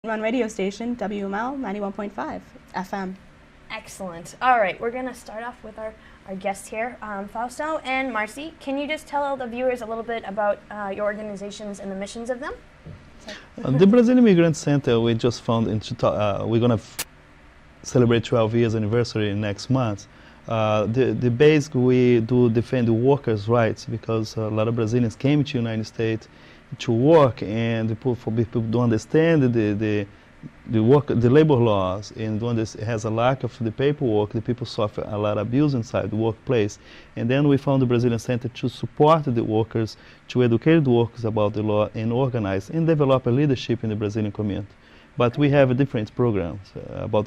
Run radio station, WML 91.5 FM. Excellent. All right, we're going to start off with our guests here, Fausto and Marcy. Can you just tell the viewers a little bit about your organizations and the missions of them? The Brazilian Immigrant Center, we just found, we're going to celebrate 12 years anniversary next month. The base, we do defend the workers' rights, because a lot of Brazilians came to the United States to work, and for people don't understand the labor laws, and has a lack of the paperwork. The people suffer a lot of abuse inside the workplace. And then we found the Brazilian Center to support the workers, to educate the workers about the law, and organize and develop a leadership in the Brazilian community. But we have different programs about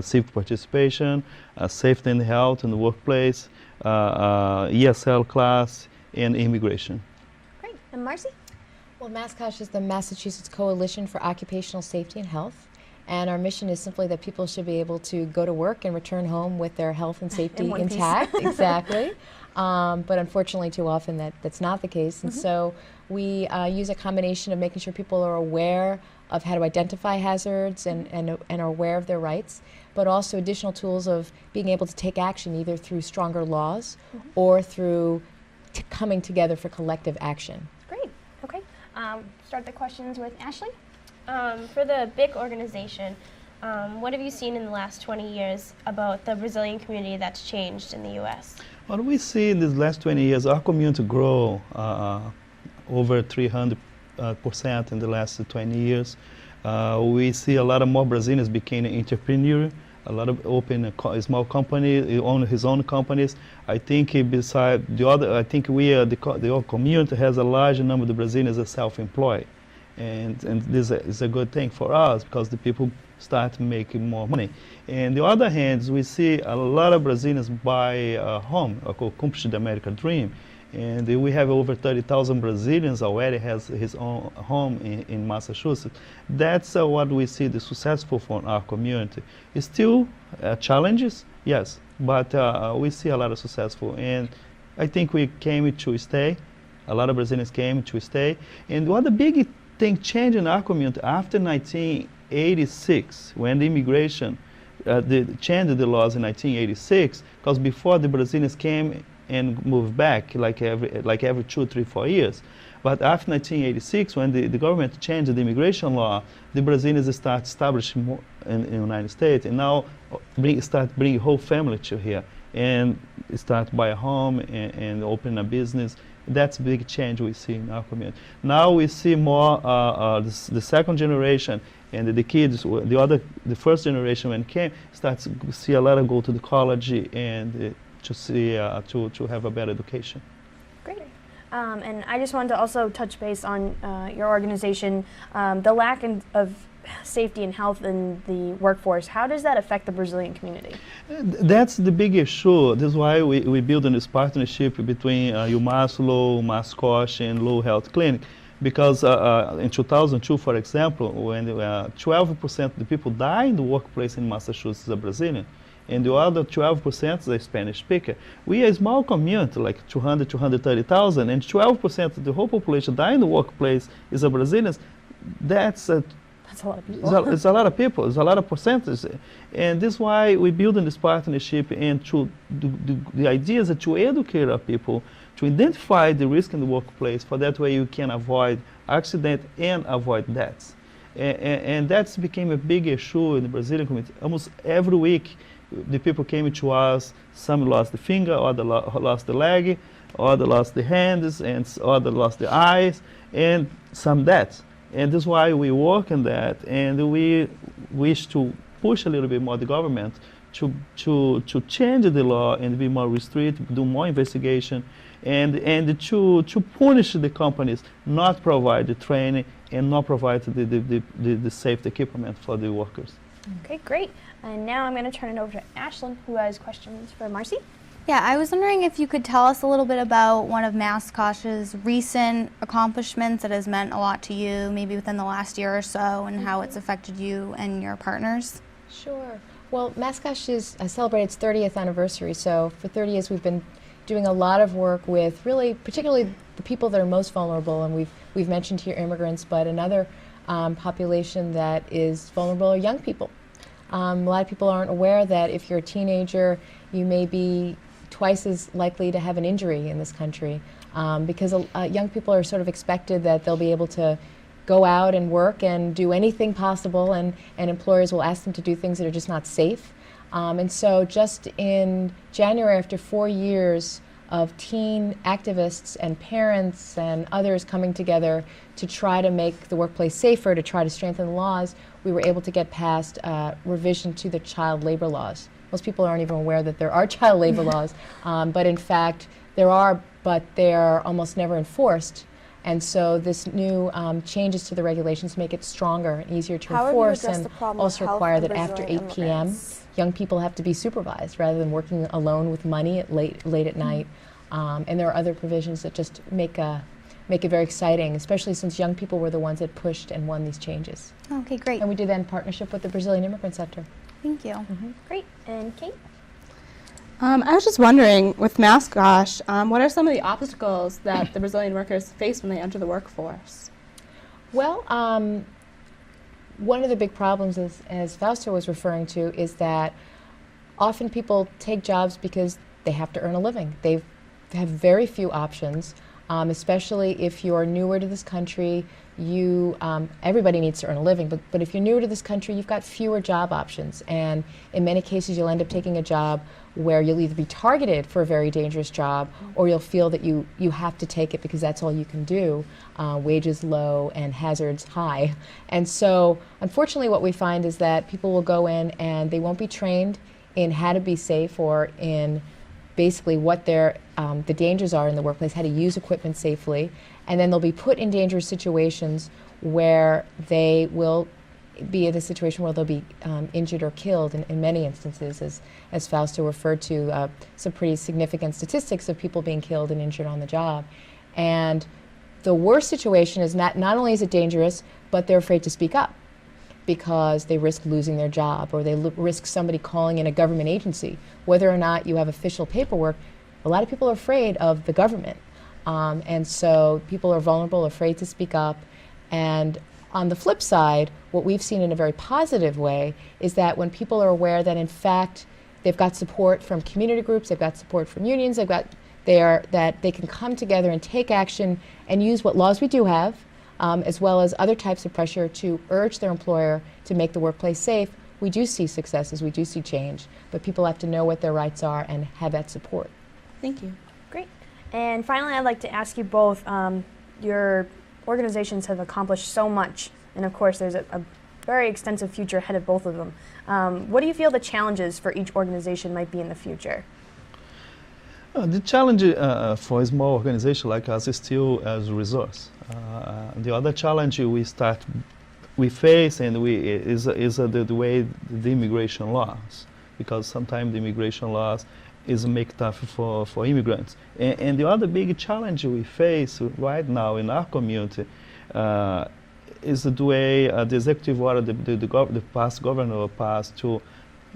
civic participation, safety and health in the workplace, ESL class, and immigration. Great. And Marcy? Well, MASCOSH is the Massachusetts Coalition for Occupational Safety and Health, and our mission is simply that people should be able to go to work and return home with their health and safety intact. Exactly. But unfortunately, too often that's not the case, and so we use a combination of making sure people are aware of how to identify hazards and are aware of their rights, but also additional tools of being able to take action either through stronger laws or through coming together for collective action. Great. Okay. Start the questions with Ashley. For the BIC organization, what have you seen in the last 20 years about the Brazilian community that's changed in the U.S.? What we see in these last 20 years, our community grow over 300% in the last 20 years. We see a lot of more Brazilians becoming entrepreneurs. A lot of open small companies, own his own companies. I think beside the other, I think the whole community has a large number of the Brazilians are self-employed, and this is a good thing for us, because the people start making more money. And the other hand, we see a lot of Brazilians buy a home, called Cumpre da América Dream. And we have over 30,000 Brazilians already has his own home in Massachusetts. That's what we see the successful for our community. It's still challenges, yes, but we see a lot of successful. And I think we came to stay. A lot of Brazilians came to stay. And what the big thing changed in our community after 1986, when the immigration changed the laws in 1986, because before the Brazilians came and move back like every 2, 3, 4 years. But after 1986, when the government changed the immigration law, the Brazilians start establishing more in the United States, and now start bringing whole family to here, and start buy a home and open a business. That's a big change we see in our community. Now we see more the second generation and the kids, the first generation when it came, starts to see a lot of go to the college and to see to have a better education. Great. And I just wanted to also touch base on your organization, the lack of safety and health in the workforce. How does that affect the Brazilian community? That's the big issue. That's why we build this partnership between UMASLO, MASCOSH, and Low Health Clinic. Because in 2002, for example, when 12% of the people die in the workplace in Massachusetts are Brazilian, and the other 12% is a Spanish speaker. We are a small community, like 200, 230,000, and 12% of the whole population die in the workplace is a Brazilians. That's a lot of people. It's a lot of people. It's a lot of percentage. And this is why we build in this partnership, and the idea is to educate our people, to identify the risk in the workplace, for that way you can avoid accident and avoid deaths. And that's became a big issue in the Brazilian community. Almost every week, the people came to us, some lost the finger, others lost the leg, others lost the hands, and others lost the eyes, and some deaths. And that's why we work on that, and we wish to push a little bit more the government to change the law and be more restrictive, do more investigation, and to punish the companies not provide the training and not provide the safety equipment for the workers. Okay, great. And now I'm going to turn it over to Ashlyn, who has questions for Marcy. Yeah, I was wondering if you could tell us a little bit about one of MASCOSH's recent accomplishments that has meant a lot to you, maybe within the last year or so, and how it's affected you and your partners. Sure. Well, MASCOSH is celebrated its 30th anniversary, so for 30 years we've been doing a lot of work with really, particularly the people that are most vulnerable, and we've mentioned here immigrants, but another population that is vulnerable are young people. A lot of people aren't aware that if you're a teenager, you may be twice as likely to have an injury in this country because young people are sort of expected that they'll be able to go out and work and do anything possible, and employers will ask them to do things that are just not safe. And so just in January, after 4 years of teen activists and parents and others coming together to try to make the workplace safer, to try to strengthen the laws, we were able to get past revision to the child labor laws. Most people aren't even aware that there are child labor laws, but in fact there are, but they're almost never enforced. And so this new changes to the regulations make it stronger and easier to enforce, and also require that after 8 p.m. young people have to be supervised rather than working alone with money at late at night. And there are other provisions that just make it very exciting, especially since young people were the ones that pushed and won these changes. Okay, great. And we did that in partnership with the Brazilian Immigrant Center. Thank you. Great. And Kate? I was just wondering, with Mascosh, what are some of the obstacles that the Brazilian workers face when they enter the workforce? Well, one of the big problems, as Fausto was referring to, is that often people take jobs because they have to earn a living. They have very few options, especially if you're newer to this country. Everybody needs to earn a living, but if you're newer to this country, you've got fewer job options, and in many cases you'll end up taking a job where you'll either be targeted for a very dangerous job, or you'll feel that you have to take it because that's all you can do, wages low and hazards high. And so unfortunately what we find is that people will go in and they won't be trained in how to be safe, or in basically what the dangers are in the workplace, how to use equipment safely, and then they'll be put in dangerous situations where they will be in a situation where they'll be injured or killed in many instances, as Fausto referred to, some pretty significant statistics of people being killed and injured on the job. And the worst situation is not only is it dangerous, but they're afraid to speak up because they risk losing their job, or they risk somebody calling in a government agency. Whether or not you have official paperwork, a lot of people are afraid of the government. And so people are vulnerable, afraid to speak up. And on the flip side, what we've seen in a very positive way is that when people are aware that in fact they've got support from community groups, they've got support from unions, that they can come together and take action and use what laws we do have, as well as other types of pressure to urge their employer to make the workplace safe, we do see successes, we do see change, but people have to know what their rights are and have that support. Thank you. Great. And finally, I'd like to ask you both, your organizations have accomplished so much, and of course there's a very extensive future ahead of both of them. What do you feel the challenges for each organization might be in the future? The challenge for a small organization like us is still as a resource. The other challenge we face is the way the immigration laws, because sometimes the immigration laws is make tough for immigrants. And the other big challenge we face right now in our community is the way the executive order the past governor passed to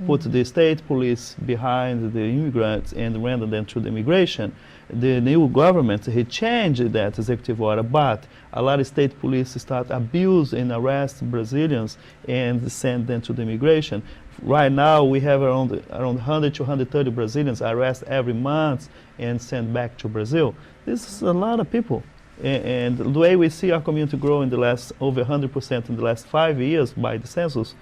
put the state police behind the immigrants and render them to the immigration. The new government, he changed that executive order, but a lot of state police start abuse and arrest Brazilians and send them to the immigration. Right now we have around 100 to 130 Brazilians arrested every month and sent back to Brazil. This is a lot of people. And the way we see our community grow in the last over 100% in the last 5 years by the census,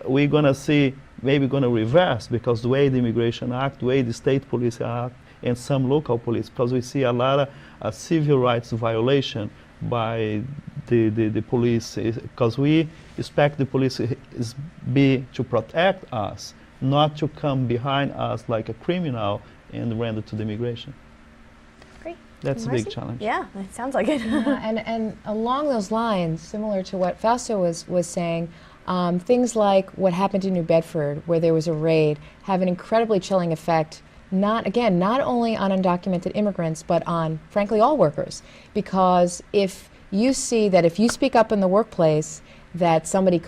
we're going to see maybe going to reverse, because the way the immigration act, the way the state police act, and some local police, because we see a lot of civil rights violation by the police, because we expect the police to protect us, not to come behind us like a criminal and render to the immigration. Great. That's a big challenge. Yeah, it sounds like it. And along those lines, similar to what Fausto was saying, things like what happened in New Bedford, where there was a raid, have an incredibly chilling effect, not only on undocumented immigrants, but on, frankly, all workers. Because if you see that if you speak up in the workplace, that somebody